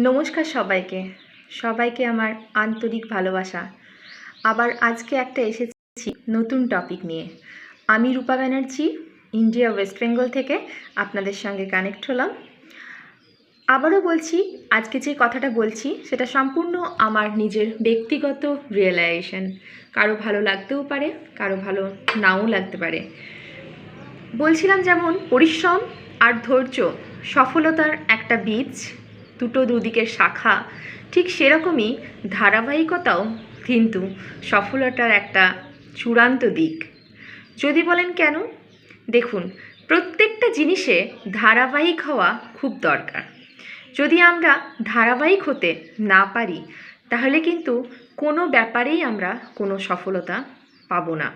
নমস্কার সবাইকে আমার আন্তরিক ভালোবাসা। আবার আজকে একটা এসেছি নতুন টপিক নিয়ে। আমি রূপা ব্যানার্জি, ইন্ডিয়া ওয়েস্ট বেঙ্গল থেকে আপনাদের সঙ্গে কানেক্ট হলাম। আবারও বলছি, আজকে যে কথাটা বলছি সেটা সম্পূর্ণ আমার নিজের ব্যক্তিগত রিয়েলাইজেশন। কারো ভালো লাগতেও পারে, কারো ভালো নাও লাগতে পারে। বলছিলাম যেমন পরিশ্রম আর ধৈর্য সফলতার একটা বীজ, দুদিকের শাখা, ঠিক সেরকমই ধারাবাহিকতাও কিন্তু সফলতার একটা চূড়ান্ত দিক। যদি বলেন কেন, দেখুন, প্রত্যেকটা জিনিসে ধারাবাহিক হওয়া খুব দরকার। যদি আমরা ধারাবাহিক হতে না পারি তাহলে কিন্তু কোনো ব্যাপারেই আমরা কোনো সফলতা পাবো না।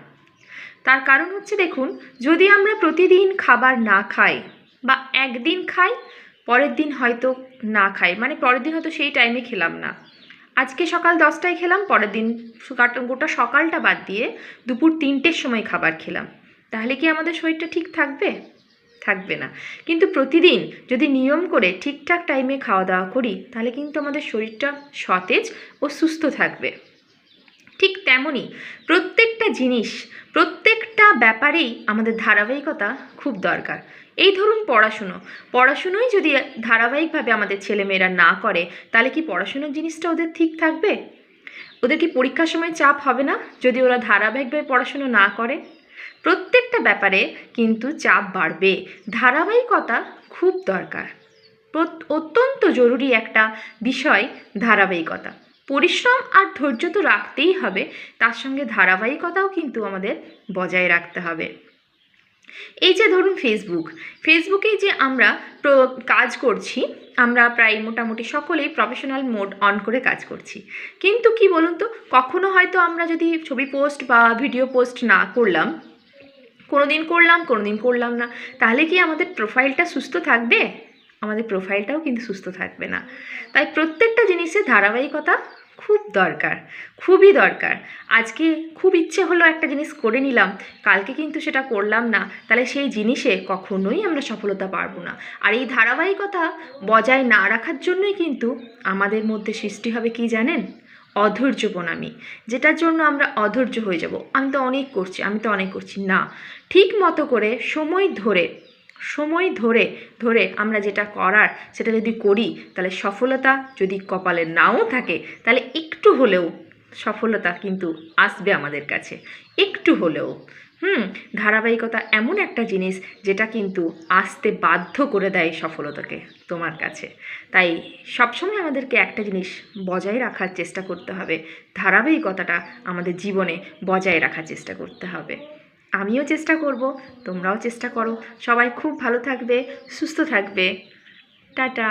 তার কারণ হচ্ছে, দেখুন, যদি আমরা প্রতিদিন খাবার না খাই বা একদিন খাই, পরের দিন হয়তো না খাই, মানে পরের দিন হয়তো সেই টাইমে খেলাম না, আজকে সকাল 10টায় খেলাম, পরের দিন গোটা সকালটা বাদ দিয়ে দুপুর 3টের সময় খাবার খেলাম, তাহলে কি আমাদের শরীরটা ঠিক থাকবে? থাকবে না। কিন্তু প্রতিদিন যদি নিয়ম করে ঠিকঠাক টাইমে খাওয়া দাওয়া করি তাহলে কিন্তু আমাদের শরীরটা সতেজ ও সুস্থ থাকবে। ঠিক তেমনই প্রত্যেকটা জিনিস, প্রত্যেকটা ব্যাপারেই আমাদের ধারাবাহিকতা খুব দরকার। এই ধরুন পড়াশুনোই যদি ধারাবাহিকভাবে আমাদের ছেলেমেয়েরা না করে তাহলে কি পড়াশুনোর জিনিসটা ওদের ঠিক থাকবে? ওদের কি পরীক্ষার সময় চাপ হবে না যদি ওরা ধারাবাহিকভাবে পড়াশুনো না করে? প্রত্যেকটা ব্যাপারে কিন্তু চাপ বাড়বে। ধারাবাহিকতা খুব দরকার, অত্যন্ত জরুরি একটা বিষয় ধারাবাহিকতা। পরিশ্রম আর ধৈর্য তো রাখতেই হবে, তার সঙ্গে ধারাবাহিকতাও কিন্তু আমাদের বজায় রাখতে হবে। এই যে ধরুন ফেসবুকেই যে আমরা কাজ করছি, আমরা প্রায় মোটামুটি সকলেই প্রফেশনাল মোড অন করে কাজ করছি। কিন্তু কি বলুন তো, কখনো হয়তো আমরা যদি ছবি পোস্ট বা ভিডিও পোস্ট না করলাম, কোনো দিন করলাম না, তাহলে কি আমাদের প্রোফাইলটা সুস্থ থাকবে? আমাদের প্রোফাইলটাও কিন্তু সুস্থ থাকবে না। তাই প্রত্যেকটা জিনিসের ধারাবাহিকতা খুব দরকার, খুবই দরকার। আজকে খুব ইচ্ছে হলো একটা জিনিস করে নিলাম, কালকে কিন্তু সেটা করলাম না, তাহলে সেই জিনিসে কখনোই আমরা সফলতা পারবো না। আর এই ধারাবাহিকতা বজায় না রাখার জন্যই কিন্তু আমাদের মধ্যে সৃষ্টি হবে কি জানেন? অধৈর্য প্রণামী, যেটার জন্য আমরা অধৈর্য হয়ে যাব। আমি তো অনেক করছি না, ঠিক মতো করে সময় ধরে আমরা যেটা করার সেটা যদি করি তাহলে সফলতা যদি কপালে নাও থাকে তাহলে একটু হলেও সফলতা কিন্তু আসবে আমাদের কাছে, একটু হলেও। ধারাবাহিকতা এমন একটা জিনিস যেটা কিন্তু আসতে বাধ্য করে দেয় সফলতাকে তোমার কাছে। তাই সবসময় আমাদেরকে একটা জিনিস বজায় রাখার চেষ্টা করতে হবে, ধারাবাহিকতাটা আমাদের জীবনে বজায় রাখার চেষ্টা করতে হবে। আমিও চেষ্টা করব, তোমরাও চেষ্টা করো। সবাই খুব ভালো থাকবে, সুস্থ থাকবে। টাটা।